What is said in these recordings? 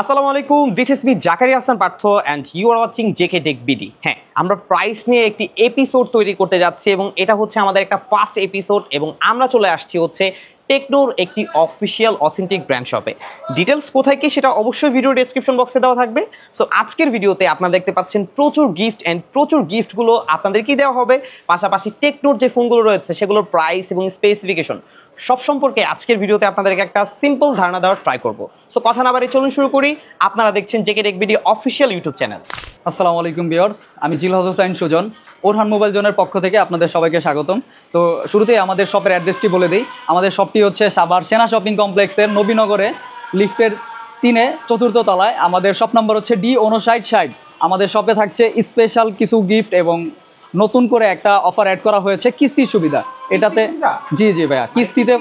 আসসালামু আলাইকুম, this is me Zakaria Hasan Partha and you are watching JK Tech BD. হ্যাঁ, আমরা প্রাইস নিয়ে একটি এপিসোড তৈরি করতে যাচ্ছি এবং এটা হচ্ছে আমাদের একটা ফার্স্ট এপিসোড এবং আমরা চলে আসছি হচ্ছে টেকনোর একটি অফিসিয়াল অথেন্টিক ব্র্যান্ড শপে। ডিটেলস কোথায় কি সেটা অবশ্যই ভিডিও ডেসক্রিপশন বক্সে দেওয়া থাকবে। সো আজকের ভিডিওতে আপনারা দেখতে পাচ্ছেন প্রচুর গিফট অ্যান্ড প্রচুর গিফটগুলো আপনাদের কি দেওয়া হবে, পাশাপাশি টেকনোর যে ফোনগুলো রয়েছে সেগুলোর প্রাইস এবং স্পেসিফিকেশন সব সম্পর্কে আজকের ভিডিওতে আপনাদেরকে একটা সিম্পল ধারণা দেওয়ার ট্রাই করব। সো কথা না বাড়িয়ে চলুন শুরু করি। আপনারা দেখছেন JK Tech BD official YouTube channel. আসসালামু আলাইকুম ভিউয়ার্স, আমি জিলহজ হোসাইন সুজন, ওরহান মোবাইল জোনের পক্ষ থেকে আপনাদের সবাইকে স্বাগতম। তো শুরুতেই আমাদের শপের অ্যাড্রেসটি বলে দিই। আমাদের শপটি হচ্ছে সাভার সেনা শপিং কমপ্লেক্সের নবীনগরে লিফটের 3-এ 4র্থ তলায়। আমাদের শপ নম্বর হচ্ছে D5960। আমাদের শপে থাকছে স্পেশাল কিছু গিফট এবং নতুন করে একটা অফার অ্যাড করা হয়েছে কিস্তির সুবিধা। এটাতে জি ভাইয়া, কিস্তিতে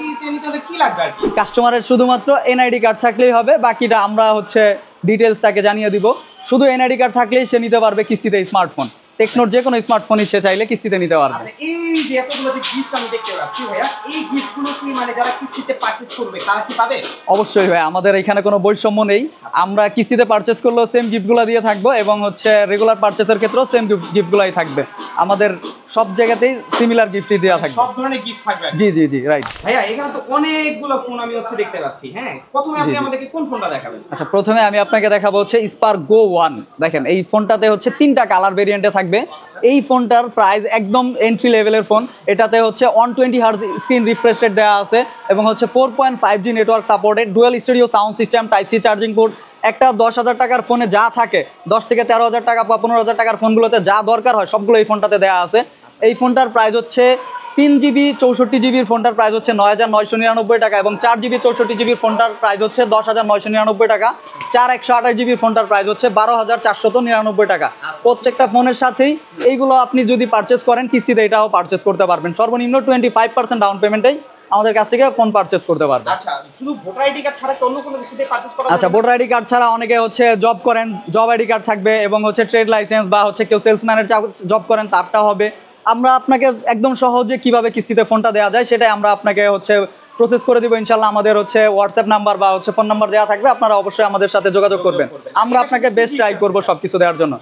কাস্টমারের শুধুমাত্র এনআইডি কার্ড থাকলেই হবে, বাকিটা আমরা হচ্ছে ডিটেলস তাকে জানিয়ে দিব। শুধু এনআইডি কার্ড থাকলেই সে নিতে পারবে কিস্তিতে স্মার্টফোন। টেকনোর যে কোনো স্মার্টফোনই সে চাইলে কিস্তিতে নিতে পারবে। এই যে এতগুলো যে গিফট আমি দেখতে পাচ্ছি ভাইয়া, এই গিফটগুলো কি মানে যারা কিস্তিতে পারচেজ করবে তারা কি পাবে? অবশ্যই ভাই, আমাদের এখানে কোনো বৈষম্য নেই। আমরা কিস্তিতে পারচেজ করলেও সেম গিফটগুলো দিয়ে থাকবো এবং হচ্ছে রেগুলার পারচেজের ক্ষেত্রেও সেম গিফটগুলাই থাকবে। আমাদের সব জায়গাতেই সিমিলার গিফটই দেওয়া থাকবে, সব ধরনের গিফট থাকবে। জি রাইট ভাইয়া, এখানে তো অনেকগুলো ফোন আমি হচ্ছে দেখতে পাচ্ছি। হ্যাঁ, প্রথমে আপনি আমাদেরকে কোন ফোনটা দেখাবেন? আচ্ছা, প্রথমে আমি আপনাকে দেখাবো হচ্ছে স্পার্ক গো 1। দেখেন, এই ফোনটাতে হচ্ছে 3টা কালার ভেরিয়েন্টে থাকবে। এই ফোনটার প্রাইস একদম এন্ট্রি লেভেলের ফোন। এটাতে হচ্ছে 120 হার্জ স্ক্রিন রিফ্রেশ রেট দেওয়া আছে এবং হচ্ছে 4.5G network supported, dual studio sound system, type C charging port. একটা 10,000 টাকার ফোনে যা থাকে, 10 থেকে 13,000 টাকা বা 15,000 টাকার ফোনগুলোতে যা দরকার হয় সবগুলো এই ফোনটাতে দেওয়া আছে। এই ফোনটার প্রাইস হচ্ছে 3GB 64GB ফোনটার প্রাইস হচ্ছে 9,999 টাকা এবং 4GB 64GB ফোনটার প্রাইস হচ্ছে 10,999 টাকা। 128GB ফোনটার প্রাইস হচ্ছে 12,499 টাকা। প্রত্যেকটা ফোনের সাথেই এইগুলো আপনি যদি পারচেস করেন কিস্তিতে এটাও পারচেস করতে পারবেন। সর্বনিম্ন 25% ডাউন পেমেন্টেই আমাদের কাছ থেকে ফোন পারচেস করতে পারবেন। আচ্ছা, শুধু ভোটার আইডি কার্ড ছাড়া কি অন্য কোনো কিছুতে পারচেস করা? আচ্ছা, ভোটার আইডি কার্ড ছাড়া অনেকে হচ্ছে জব করেন, জব আইডি কার্ড থাকবে এবং হচ্ছে ট্রেড লাইসেন্স বা হচ্ছে কেউ সেলসম্যানের জব করেন তারটা হবে। আমরা আপনাকে একদম সহজে কিভাবে কিস্তিতে ফোনটা দেওয়া যায় সেটাই আমরা আপনাকে হচ্ছে প্রসেস করে দিব ইনশাল্লাহ। আমাদের হচ্ছে হোয়াটসঅ্যাপ নাম্বার বা হচ্ছে ফোন নাম্বার দেওয়া থাকবে, আপনারা অবশ্যই আমাদের সাথে যোগাযোগ করবেন। আমরা আপনাকে বেস্ট ট্রাই করবো সবকিছু দেওয়ার জন্য।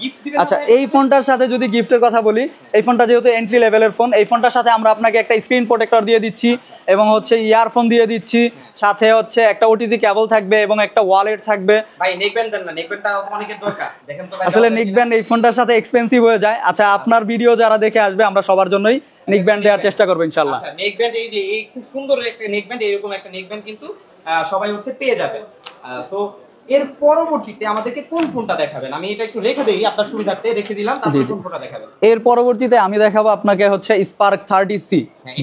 আচ্ছা, এই ফোনটার সাথে যদি গিফটের কথা বলি, এই ফোনটা যেহেতু এন্ট্রি লেভেলের ফোন, এই ফোনটার সাথে আমরা আপনাকে একটা স্ক্রিন প্রোটেক্টর দিয়ে দিচ্ছি এবং হচ্ছে ইয়ারফোন দিয়ে দিচ্ছি, সাথে হচ্ছে একটা ওটিজি কেবল থাকবে এবং একটা ওয়ালেট থাকবে। ভাই নেকব্যান্ড দেন না, নেকব্যান্ডটা অনেকের দরকার। দেখেন তো ভাই, আসলে নেকব্যান্ড এই ফোনটার সাথে এক্সপেন্সিভ হয়ে যায়। আচ্ছা, আপনার ভিডিও যারা দেখে আসবে আমরা সবার জন্যই নেকব্যান্ড দেওয়ার চেষ্টা করবো ইনশাআল্লাহ। আচ্ছা, নেকব্যান্ড এই যে এই খুব সুন্দর একটা নেকব্যান্ড, এরকম একটা নেকব্যান্ড কিন্তু সবাই হচ্ছে পেয়ে যাবে। সো এর পরবর্তীতে আমাদেরকে কোন ফোনটা দেখাবেন? আমি এটা একটু রেখে দেই আপনার সুবিধার্থে, রেখে দিলাম। তারপর কোন ফোনটা দেখাবেন? এর পরবর্তীতে আমি দেখাবো আপনাকে হচ্ছে স্পার্ক 30C,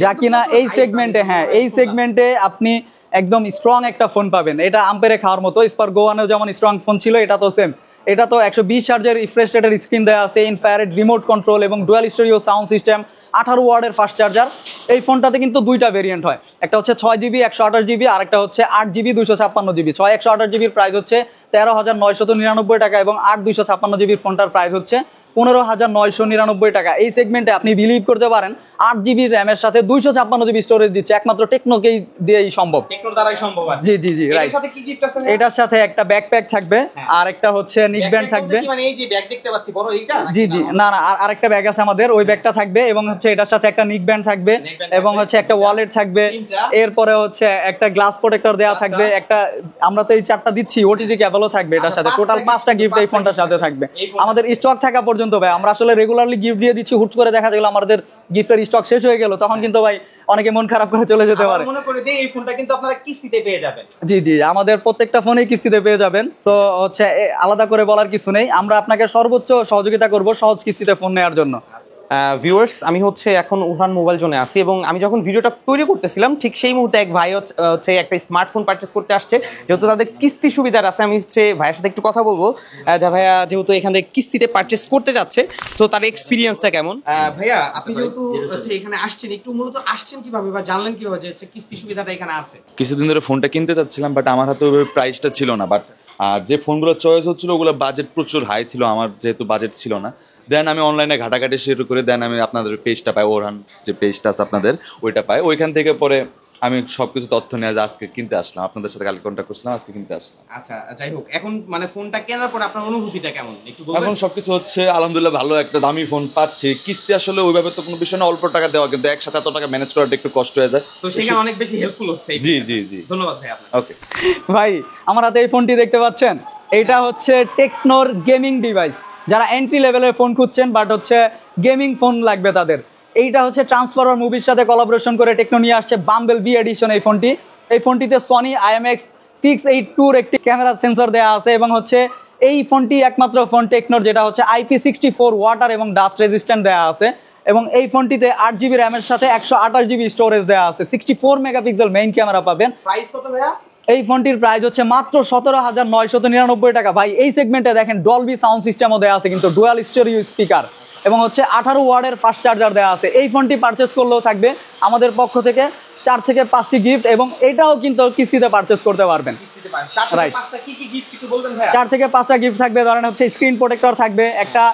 যা কিনা এই সেগমেন্টে, হ্যাঁ এই সেগমেন্টে আপনি একদম স্ট্রং একটা ফোন পাবেন। এটা আম্পেরে খাওয়ার মতো। স্পার্ক গো 1 যেমন স্ট্রং ফোন ছিল, এটা তো সেম। এটা তো 120 হার্জের রিফ্রেশ রেটের স্ক্রিন দেওয়া আছে, ইনফ্রারেড রিমোট কন্ট্রোল এবং ডুয়াল স্টুডিও সাউন্ড সিস্টেম, 18 ওয়াটের ফাস্ট চার্জার। এই ফোনটাতে কিন্তু 2টা ভেরিয়েন্ট হয়, একটা হচ্ছে 6GB 128GB আর একটা হচ্ছে 8GB 256GB। 6 128GBর প্রাইস হচ্ছে 13,999 টাকা এবং 8 256GBর ফোনটার প্রাইস হচ্ছে 15,999 টাকা। এই সেগমেন্টে আপনি বিলিভ করতে পারেন 8GB র্যামের সাথে 256GB স্টোরেজ দিচ্ছে, একমাত্র টেকনোকেই দিয়েই সম্ভব। টেকনোর দ্বারাই সম্ভব। জি রাইট। এর সাথে কি গিফট আছে? এটার সাথে একটা ব্যাকপ্যাক থাকবে আর একটা হচ্ছে নিকব্যান্ড থাকবে। মানে এই যে ব্যাগ দেখতে পাচ্ছি বড়, এইটা? জি না আরেকটা ব্যাগ আছে আমাদের, ওই ব্যাগটা থাকবে এবং হচ্ছে এটার সাথে একটা নিকব্যান্ড থাকবে এবং হচ্ছে একটা ওয়ালেট থাকবে। এরপরে হচ্ছে একটা গ্লাস প্রোটেক্টর দেওয়া থাকবে, একটা আমরা তো এই 4টা দিচ্ছি, ওটিজি কেবলও থাকবে এটার সাথে। টোটাল 5টা গিফট এই ফোনটার সাথে থাকবে। আমাদের স্টক থাকা পর্যন্ত ভাই, আমরা আসলে রেগুলারলি গিফট দিয়ে দিচ্ছি, হুট করে দেখা গেল আমাদের গিফটের স্টক শেষ হয়ে গেল, তখন কিন্তু ভাই অনেকে মন খারাপ করে চলে যেতে পারে। মনে করে দেই এই ফোনটা কিন্তু আপনারা কিস্তিতে পেয়ে যাবেন। জি আমাদের প্রত্যেকটা ফোনেই কিস্তিতে পেয়ে যাবেন। তো হচ্ছে আলাদা করে বলার কিছু নেই, আমরা আপনাকে সর্বোচ্চ সহযোগিতা করব সহজ কিস্তিতে ফোন নেওয়ার জন্য। ভিউয়ার্স, আমি হচ্ছে এখন উরহান মোবাইল জোনে আছি এবং আমি যখন ভিডিওটা তৈরি করতেছিলাম ঠিক সেই মুহূর্তে এক ভাই হচ্ছে একটা স্মার্টফোন পারচেস করতে আসছে। যেহেতু তাদের কিস্তি সুবিধার আছে, আমি হচ্ছে ভাইয়ের সাথে একটু কথা বলবো। যা ভাইয়া যেহেতু এখান থেকে কিস্তিতে পারচেস করতে যাচ্ছে, তো তার এক্সপিরিয়েন্সটা কেমন? ভাইয়া, আপনি যেহেতু হচ্ছে এখানে আসছেন, একটু মূলত আসছেন কিভাবে বা জানলেন কিভাবে যে হচ্ছে কিস্তি সুবিধাটা এখানে আছে? কিছুদিন ধরে ফোনটা কিনতে চাচ্ছিলাম, বাট আমার হাতে ওইভাবে প্রাইসটা ছিল না। বাট আর যে ফোনগুলো চয়েস হচ্ছিল ওগুলো বাজেট প্রচুর হাই ছিল, আমার যেহেতু বাজেট ছিল না। দেন আমি অনলাইনে ঘাটাঘাটি শুরু করে দেন আমি আপনাদের পেজটা পাই, ওরহান যে পেজটা আছে আপনাদের ওইটা পাই, ওইখান থেকে পরে আমি সবকিছু তথ্য নিয়ে আজকে কিনতে আসলাম, আপনাদের সাথে কালকে কন্ট্যাক্ট করছিলাম, আজকে কিনতে আসলাম। আচ্ছা যাই হোক, এখন মানে ফোনটা কেনার পর আপনার অনুভূতিটা কেমন একটু বলবেন? এখন সবকিছু হচ্ছে আলহামদুলিল্লাহ ভালো, একটা দামি ফোন পাচ্ছি। কিস্তি আসলে ওইভাবে তো কোনো বিষয় না, অল্প টাকা দেওয়া, কিন্তু একসাথে এত টাকা ম্যানেজ করাটা একটু কষ্ট হয়ে যায়। তো সেখানে অনেক বেশি হেল্পফুল হচ্ছে। জি জি জি, ধন্যবাদ ভাই আপনাকে। ওকে ভাই আমার হাতে এই ফোনটি দেখতে পাচ্ছেন, এটা হচ্ছে টেকনোর গেমিং ডিভাইস। যারা এন্ট্রি লেভেলের ফোন খুঁজছেন বাট হচ্ছে গেমিং ফোন লাগবে তাদের, এইটা হচ্ছে ট্রান্সফরমার মুভির সাথে কোলাবোরেশন করে টেকনো নিয়ে আসছে বাম্বেল বি এডিশন এই ফোনটি। এই ফোনটিতে সনি IMX682 একটি ক্যামেরা সেন্সর দেওয়া আছে এবং হচ্ছে এই ফোনটি একমাত্র ফোন টেকনোর যেটা হচ্ছে IP64 ওয়াটার এবং ডাস্ট রেজিস্ট্যান্ট দেওয়া আছে। এবং এই ফোনটিতে 8GB র্যামের সাথে 128GB স্টোরেজ দেওয়া আছে, 64 মেগাপিক্সেল মেইন ক্যামেরা পাবেন। প্রাইস কত ভাইয়া? এই ফোনটির প্রাইস হচ্ছে মাত্র 17,999 টাকা। ভাই এই সেগমেন্টে দেখেন ডলবি সাউন্ড সিস্টেমও দেওয়া আছে, কিন্তু ডুয়াল স্টেরিও স্পিকার এবং হচ্ছে 18 ওয়াটের ফাস্ট চার্জার দেওয়া আছে। এই ফোনটি পারচেস করলেও থাকবে আমাদের পক্ষ থেকে 4 থেকে 5টি গিফট, এবং এটাও কিন্তু কিস্তিতে পারচেস করতে পারবেন। রাইট, 4 থেকে 5টা গিফট থাকবে। ধরেন হচ্ছে স্ক্রিন প্রোটেক্টর থাকবে, একটা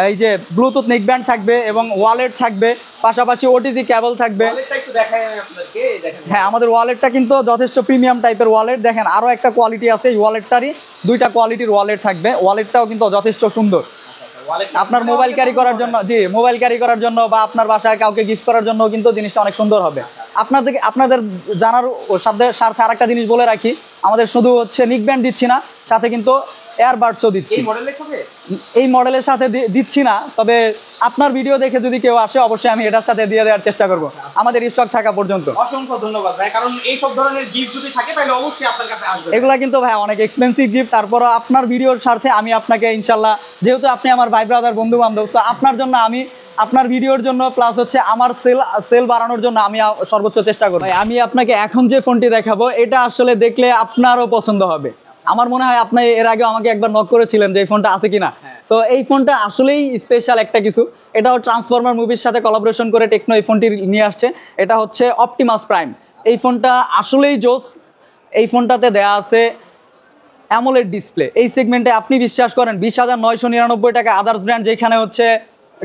এই যে ব্লুটুথ নেকব্যান্ড থাকবে এবং ওয়ালেট থাকবে, পাশাপাশি ওটিজি কেবল থাকবে। হ্যাঁ, আমাদের ওয়ালেটটা কিন্তু যথেষ্ট প্রিমিয়াম টাইপের ওয়ালেট। দেখেন আরো একটা কোয়ালিটি আছে, এই ওয়ালেটটারই 2টা কোয়ালিটির ওয়ালেট থাকবে। ওয়ালেটটাও কিন্তু যথেষ্ট সুন্দর, আপনার মোবাইল ক্যারি করার জন্য, জি মোবাইল ক্যারি করার জন্য বা আপনার বাসায় কাউকে গিফট করার জন্য কিন্তু জিনিসটা অনেক সুন্দর হবে। আপনাদের জানার সাথে আরেকটা জিনিস বলে রাখি, আমাদের শুধু হচ্ছে নিকব্যান্ড দিচ্ছি না, সাথে কিন্তু এয়ারবাডসও দিচ্ছি। এই মডেলের সাথে দিচ্ছি না, তবে আপনার ভিডিও দেখে যদি কেউ আসে অবশ্যই আমি এটার সাথে দিয়ে দেওয়ার চেষ্টা করব আমাদের স্টক থাকা পর্যন্ত। অসংখ্য ধন্যবাদ ভাই, কারণ এই সব ধরনের গিফট যদি থাকে তাহলে অবশ্যই আপনার কাছে আসবে। এগুলা কিন্তু ভাই অনেক এক্সপেন্সিভ গিফট, তারপর আপনার ভিডিওর স্বার্থে আমি আপনাকে ইনশাল্লাহ, যেহেতু আপনি আমার ভাই ব্রাদার বন্ধু বান্ধব, তো আপনার জন্য আমি আপনার ভিডিওর জন্য প্লাস হচ্ছে আমার সেল বাড়ানোর জন্য আমি সর্বোচ্চ চেষ্টা করব। আমি আপনাকে এখন যে ফোনটি দেখাবো এটা আসলে দেখলে আপনারও পছন্দ হবে। আমার মনে হয় আপনি এর আগে আমাকে একবার নক করেছিলেন যে এই ফোনটা আছে কিনা। তো এই ফোনটা আসলেই স্পেশাল একটা কিছু, এটাও ট্রান্সফরমার মুভির সাথে কোলাবোরেশন করে টেকনো এই ফোনটি নিয়ে আসছে। এটা হচ্ছে অপটিমাস প্রাইম। এই ফোনটা আসলেই জোস। এই ফোনটাতে দেয়া আছে অ্যামোলেড ডিসপ্লে। এই সেগমেন্টে আপনি বিশ্বাস করেন 20,999 টাকা আদার্স ব্র্যান্ড যেখানে হচ্ছে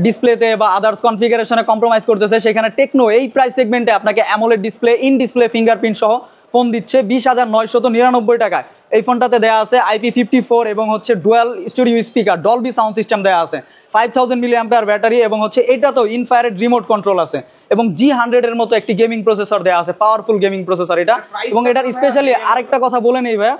ডিসপ্লেতে বা আদার্স কনফিগারেশনে কম্প্রোমাইজ করতেছে, সেখানে টেকনো এই প্রাইস সেগমেন্টে আপনাকে AMOLED display, in display fingerprint সহ ফোন দিচ্ছে 20,999 টাকায়। এই ফোনটাতে দেওয়া আছে IP54 এবং হচ্ছে dual studio speaker, Dolby sound system দেওয়া আছে, 5000 mAh ব্যাটারি এবং হচ্ছে এটাতেও ইনফ্রারেড রিমোট কন্ট্রোল আছে এবং G100 এর মতো একটি গেমিং প্রসেসর দেওয়া আছে, পাওয়ারফুল গেমিং প্রসেসর এটা। এবং এটার স্পেশালি আরেকটা কথা বলে নেই ভাইয়া,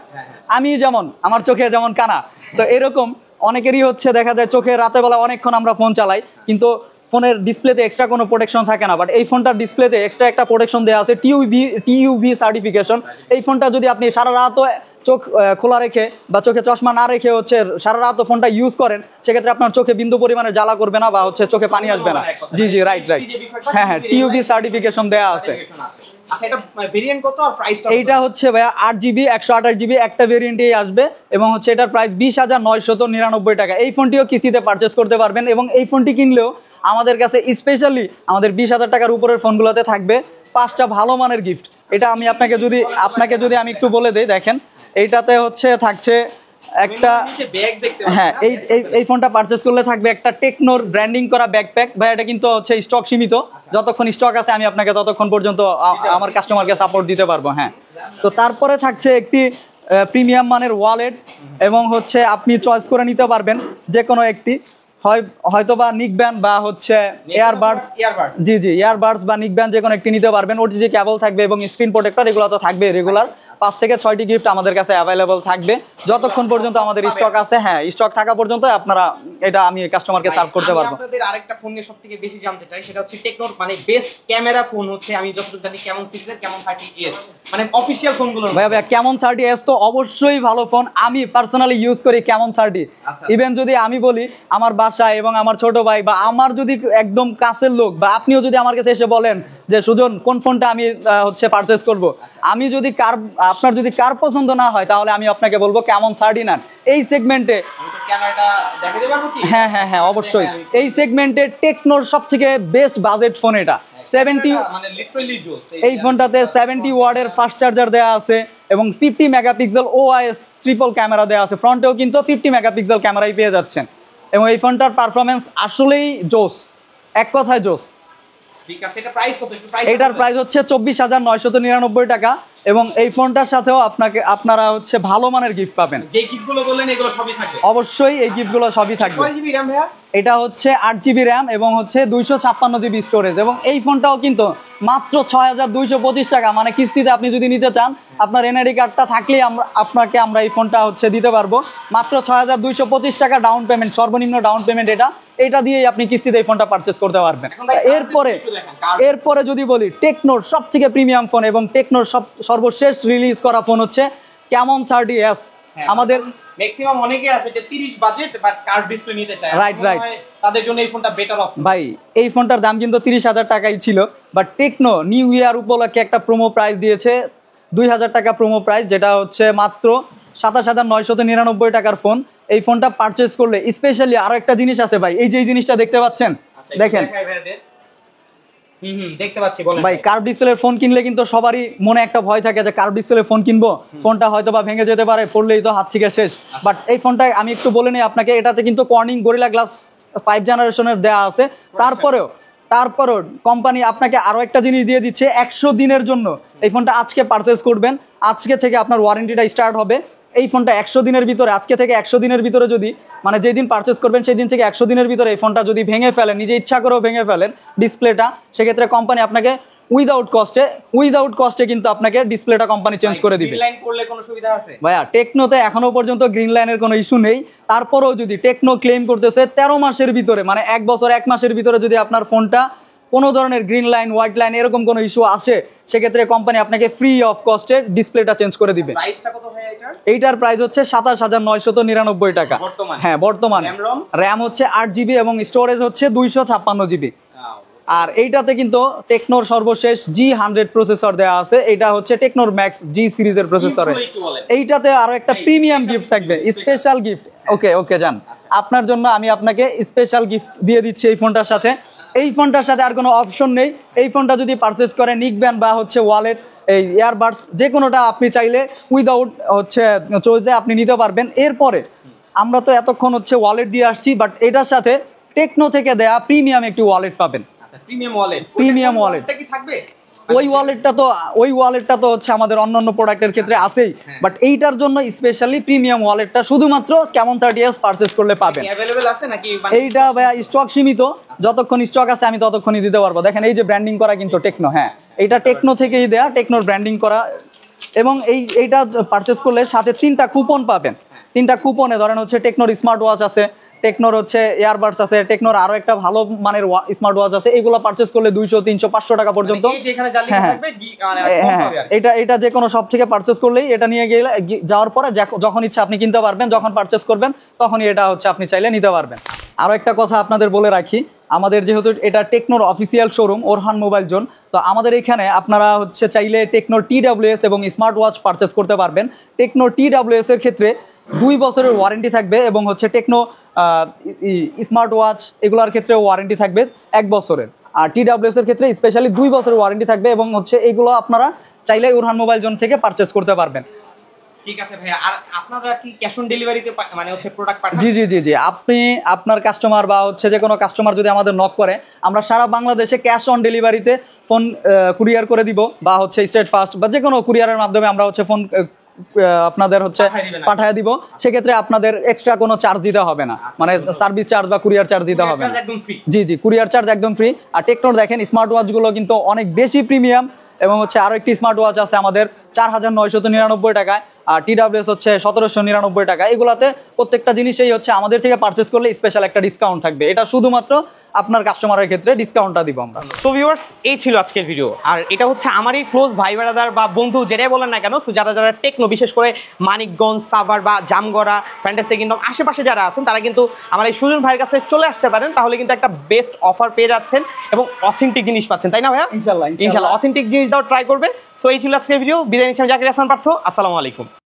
আমি যেমন আমার চোখে যেমন কানা, তো এরকম অনেকেরই হচ্ছে দেখা যায় চোখে রাতে বেলা অনেকক্ষণ আমরা ফোন চালাই, কিন্তু ফোনের ডিসপ্লেতে এক্সট্রা কোনো প্রোটেকশন থাকে না। বাট এই ফোনটার ডিসপ্লেতে এক্সট্রা একটা প্রোটেকশন দেওয়া আছে, TUV সার্টিফিকেশন। এই ফোনটা যদি আপনি সারা রাতও চোখ খোলা রেখে বা চোখে চশমা না রেখে হচ্ছে সারা রাত ফোনটা ইউজ করেন, সেক্ষেত্রে আপনার চোখে বিন্দু পরিমাণে জ্বালা করবে না বা হচ্ছে চোখে পানি আসবে না। জি জি, রাইট। হ্যাঁ, TUV সার্টিফিকেশন দেওয়া আছে। এইটা হচ্ছে ভাইয়া 8GB 128GB একটা ভেরিয়েন্টেই আসবে এবং হচ্ছে এটার প্রাইস 20,999 টাকা। এই ফোনটিও কিস্তিতে পারচেস করতে পারবেন এবং এই ফোনটি কিনলেও আমাদের কাছে স্পেশালি আমাদের 20,000 টাকার উপরের ফোনগুলোতে থাকবে 5টা ভালো মানের গিফট। এটা আমি আপনাকে যদি আমি একটু বলে দিই, দেখেন এইটাতে হচ্ছে থাকছে একটা, হ্যাঁ এই ফোনটা পারচেস করলে থাকবে একটা টেকনোর ব্র্যান্ডিং করা ব্যাকপ্যাক। ভাই এটা কিন্তু হচ্ছে স্টক সীমিত, যতক্ষণ স্টক আছে আমি আপনাকে ততক্ষণ পর্যন্ত আমার কাস্টমারকে সাপোর্ট দিতে পারবো। হ্যাঁ, তো তারপরে থাকছে একটি প্রিমিয়াম মানের ওয়ালেট এবং হচ্ছে আপনি চয়েস করে নিতে পারবেন যে কোনো একটি, হয়তো বা নিকব্যান্ড বা হচ্ছে এয়ারবাডস। জি জি, এয়ারবাডস বা নিকব্যান্ড যে কোনো একটি নিতে পারবেন। ওটিজি কেবল থাকবে এবং স্ক্রিন প্রোটেক্টর, এগুলো তো থাকবে রেগুলার। 5 থেকে 6টি গিফট আমাদের কাছে অ্যাভেলেবল থাকবে যতক্ষণ পর্যন্ত আমাদের স্টক আছে। হ্যাঁ, স্টক থাকা পর্যন্ত আপনারা এটা আমি কাস্টমারকে সার্ভ করতে পারবো। আপনাদের আরেকটা ফোন নিয়ে সবথেকে বেশি জানতে চাই, সেটা হচ্ছে টেকনোর মানে বেস্ট ক্যামেরা ফোন হচ্ছে, আমি যতটুকু জানি ক্যামন সিরিজের ক্যামন 30s, মানে অফিশিয়াল ফোনগুলো। ভাইয়া ক্যামন 30s তো অবশ্যই ভালো ফোন, আমি পার্সোনালি ইউজ করি ক্যামন 30। ইভেন যদি আমি বলি আমার বাসায় এবং আমার ছোট ভাই বা আমার যদি একদম কাছের লোক বা আপনিও যদি আমার কাছে এসে বলেন যে সুজন কোন ফোনটা আমি হচ্ছে পারচেস করব, আমি যদি আপনার যদি কার পছন্দ না হয় তাহলে আমি আপনাকে বলবো ক্যামন 30 নেন। এই সেগমেন্টে হ্যাঁ হ্যাঁ হ্যাঁ অবশ্যই, এই সেগমেন্টে টেকনোর সবথেকে বেস্ট বাজেট ফোন এটা। 70 এই ফোনটাতে 70 ওয়াটের ফাস্ট চার্জার দেওয়া আছে এবং 50 মেগাপিক্সেল OIS ট্রিপল ক্যামেরা দেওয়া আছে। ফ্রন্টেও কিন্তু 50 মেগাপিক্সেল ক্যামেরাই পেয়ে যাচ্ছেন। এবং এই ফোনটার পারফরমেন্স আসলেই জোস, এক কথায় জোস। ঠিক আছে, এটা প্রাইস কত? একটু প্রাইস। এটার প্রাইস হচ্ছে 24,999 টাকা এবং এই ফোনটার সাথেও আপনারা হচ্ছে ভালো মানের গিফট পাবেন। যে গিফটগুলো বললেন এগুলো সবই থাকবে? অবশ্যই এই গিফটগুলো সবই থাকবে। কয় জিবি RAM ভাইয়া? এটা হচ্ছে 8GB র্যাম এবং হচ্ছে 256GB স্টোরেজ এবং এই ফোনটাও কিন্তু মাত্র 6,225 টাকা, মানে কিস্তিতে আপনি যদি নিতে চান আপনার এনআইডি কার্ডটা থাকলেই আমরা এই ফোনটা হচ্ছে দিতে পারবো। মাত্র 6,225 টাকা ডাউন পেমেন্ট, সর্বনিম্ন ডাউন পেমেন্ট এটা দিয়েই আপনি কিস্তিতে এই ফোনটা পারচেজ করতে পারবেন। এরপরে যদি বলি টেকনোর সবথেকে প্রিমিয়াম ফোন এবং টেকনোর সর্বশেষ রিলিজ করা ফোন হচ্ছে ক্যামন 30s। আমাদের ম্যাক্সিমাম অনেকে আছে যে 30 বাজেট বাট কার্ভ ডিসপ্লে নিতে চায়, রাইট তাদের জন্য এই ফোনটা বেটার অপশন। ভাই এই ফোনটার দাম কিন্তু 30,000 টাকাই ছিল, বাট টেকনো নিউ ইয়ার উপলক্ষে একটা প্রোমো প্রাইস দিয়েছে 2,000 টাকা প্রোমো প্রাইস, যেটা হচ্ছে মাত্র 27,999 টাকার ফোন। এই ফোনটা পারচেজ করলে স্পেশালি আরো একটা জিনিস আছে ভাই, এই যে এই জিনিসটা দেখতে পাচ্ছেন, দেখেন দেখতে পাচ্ছি, বলেন ভাই। কার্ভ ডিসপ্লের ফোন কিনলে কিন্তু সবারই মনে একটা ভয় থাকে যে কার্ভ ডিসপ্লের ফোন কিনবো, ফোনটা হয়তো বা ভেঙে যেতে পারে, পড়লেই তো হাত থেকে শেষ। বাট এই ফোনটা আমি একটু বলে নিই আপনাকে, এটাতে কিন্তু কর্নিং গরিলা গ্লাস 5 জেনারেশনের দেয়া আছে। তারপরেও কোম্পানি আপনাকে আরো একটা জিনিস দিয়ে দিচ্ছে, 100 দিনের জন্য এই ফোনটা আজকে পারচেজ করবেন, আজকে থেকে আপনার ওয়ারেন্টিটা স্টার্ট হবে। এই ফোনটা 100 দিনের ভিতরে, আজকে থেকে 100 দিনের ভিতরে যদি, মানে যেই দিন পারচেজ করবেন সেই দিন থেকে 100 দিনের ভিতরে এই ফোনটা যদি ভেঙে ফেলেন, নিজে ইচ্ছা করেও ভেঙে ফেলেন ডিসপ্লেটা, সেক্ষেত্রে কোম্পানি আপনাকে উইদাউট কস্টে কিন্তু আপনাকে ডিসপ্লেটা কোম্পানি চেঞ্জ করে দিবে। গ্রিন লাইন করলে কোনো সুবিধা আছে ভাইয়া? টেকনোতে এখনো পর্যন্ত গ্রিন লাইনের কোনো ইস্যু নেই, তারপরেও যদি টেকনো ক্লেম করতেছে 13 মাসের ভিতরে, মানে 1 বছর 1 মাসের ভিতরে যদি আপনার ফোনটা কোনো ধরনের গ্রিন লাইন, হোয়াইট লাইন এরকম কোনো ইস্যু আসে, সেক্ষেত্রে কোম্পানি আপনাকে ফ্রি অফ কস্টে ডিসপ্লেটা চেঞ্জ করে দিবে। প্রাইসটা কত ভাই এটার? এইটার প্রাইস হচ্ছে 27,999 টাকা বর্তমানে। হ্যাঁ বর্তমানে। র্যাম হচ্ছে 8GB এবং স্টোরেজ হচ্ছে 256GB। আর এইটাতে কিন্তু টেকনোর সর্বশেষ G100 প্রসেসর দেওয়া আছে, এটা হচ্ছে টেকনোর ম্যাক্স G সিরিজের প্রসেসর। এইটাতে আরো একটা প্রিমিয়াম গিফট থাকবে, স্পেশাল গিফট। ওকে যান, আপনার জন্য আমি আপনাকে স্পেশাল গিফট দিয়ে দিচ্ছি এই ফোনটার সাথে। এই ফোনটার সাথে আর কোনো অপশন নেই, এই ফোনটা যদি পারচেজ করে নিকব্যান্ড বা হচ্ছে ওয়ালেট, এই ইয়ারবাডস যে কোনোটা আপনি চাইলে উইদাউট হচ্ছে চয়েসে আপনি নিতে পারবেন। এরপরে আমরা তো এতক্ষণ হচ্ছে ওয়ালেট দিয়ে আসছি, বাট এটার সাথে টেকনো থেকে দেয়া প্রিমিয়াম একটি ওয়ালেট পাবেন। প্রিমিয়াম ওয়ালেট কি থাকবে? ওই ওয়ালেটটা তো হচ্ছে আমাদের অন্যান্য প্রোডাক্টের ক্ষেত্রে আছেই, বাট এইটার জন্য স্পেশালি প্রিমিয়াম ওয়ালেটটা শুধুমাত্র ক্যামন 30s পারচেজ করলে পাবেন। अवेलेबल আছে নাকি? এইটা ভাইয়া স্টক সীমিত, যতক্ষণ স্টক আছে আমি ততক্ষণই দিতে পারবো। দেখেন এই যে ব্র্যান্ডিং করা কিন্তু টেকনো, হ্যাঁ এইটা টেকনো থেকেই দেয়া, টেকনোর ব্র্যান্ডিং করা। এবং এইটা পারচেজ করলে সাথে 3টা কুপন পাবেন। 3টা কুপনে ধরেন হচ্ছে টেকনোর স্মার্ট ওয়াচ আছে, টেকনোর হচ্ছে ইয়ারবাডস আছে, টেকনোর আরো একটা ভালো মানের স্মার্ট ওয়াচ আছে, এগুলো পারচেজ করলে 200, 300, 500 টাকা পর্যন্ত। এটা যে কোনো সব থেকে পারচেজ করলেই এটা নিয়ে গেলে যাওয়ার পরে যখন ইচ্ছা আপনি কিনতে পারবেন, যখন পারচেজ করবেন তখনই এটা হচ্ছে আপনি চাইলে নিতে পারবেন। আরো একটা কথা আপনাদের বলে রাখি, আমাদের যেহেতু এটা টেকনোর official showroom Orhan mobile zone, তো আমাদের এখানে আপনারা হচ্ছে চাইলে টেকনোর TWS এবং স্মার্ট ওয়াচ পারচেজ করতে পারবেন। টেকনোর TWS এর ক্ষেত্রে 2 বছরের ওয়ারেন্টি থাকবে এবং হচ্ছে টেকনো স্মার্ট ওয়াচ এগুলোর ক্ষেত্রে ওয়ারেন্টি থাকবে 1 বছরের। আর TWS এর ক্ষেত্রে স্পেশালি 2 বছরের ওয়ারেন্টি থাকবে এবং হচ্ছে এগুলো আপনারা চাইলে ওরহান মোবাইল জোন থেকে পারচেজ করতে পারবেন। ঠিক আছে ভাইয়া, আর আপনারা কি ক্যাশ অন ডেলিভারিতে মানে হচ্ছে প্রোডাক্ট পাঠান? জি, আপনি আপনার কাস্টমার বা হচ্ছে যে কোনো কাস্টমার যদি আমাদের নক করে, আমরা সারা বাংলাদেশে ক্যাশ অন ডেলিভারিতে ফোন কুরিয়ার করে দিব, বা হচ্ছে স্টেট ফাস্ট বা যে কোনো কুরিয়ারের মাধ্যমে আমরা হচ্ছে ফোন আপনাদের হচ্ছে পাঠিয়ে দিব। সেক্ষেত্রে আপনাদের এক্সট্রা কোনো চার্জ দিতে হবে না, মানে সার্ভিস চার্জ বা কুরিয়ার চার্জ দিতে হবে না। জি, কুরিয়ার চার্জ একদম ফ্রি। আর টেকনোর দেখেন স্মার্ট ওয়াচগুলো কিন্তু অনেক বেশি প্রিমিয়াম এবং হচ্ছে আরো একটি স্মার্ট ওয়াচ আছে আমাদের 4,999 টাকায়, আর TWS হচ্ছে 1,799 টাকা। এগুলাতে প্রত্যেকটা জিনিসেই হচ্ছে আমাদের থেকে পারচেজ করলে স্পেশাল একটা ডিসকাউন্ট থাকবে, এটা শুধুমাত্র আপনার কাস্টমারের ক্ষেত্রে ডিসকাউন্টটা দিব আমরা। তো ভিউয়ার্স, এই ছিল আজকের ভিডিও। আর এটা হচ্ছে আমারই ক্লোজ ভাই ব্রাদার বা বন্ধু যেটাই বলেন না কেন, যারা টেকনো, বিশেষ করে মানিকগঞ্জ, সাভার বা জামগড়া, ফ্যান্টাসি কিংডম আশেপাশে যারা আছেন, তারা কিন্তু আমার এই সুজন ভাইয়ের কাছে চলে আসতে পারেন, তাহলে কিন্তু একটা বেস্ট অফার পেয়ে যাচ্ছেন এবং অথেন্টিক জিনিস পাচ্ছেন, তাই না ভাইয়া? ইনশাআল্লাহ অথেন্টিক জিনিস দাও ট্রাই করবে। সো এই ছিল আজকের ভিডিও। বিদায় নিচ্ছি, আমি জাকির হাসান পার্থ। আসসালামু আলাইকুম।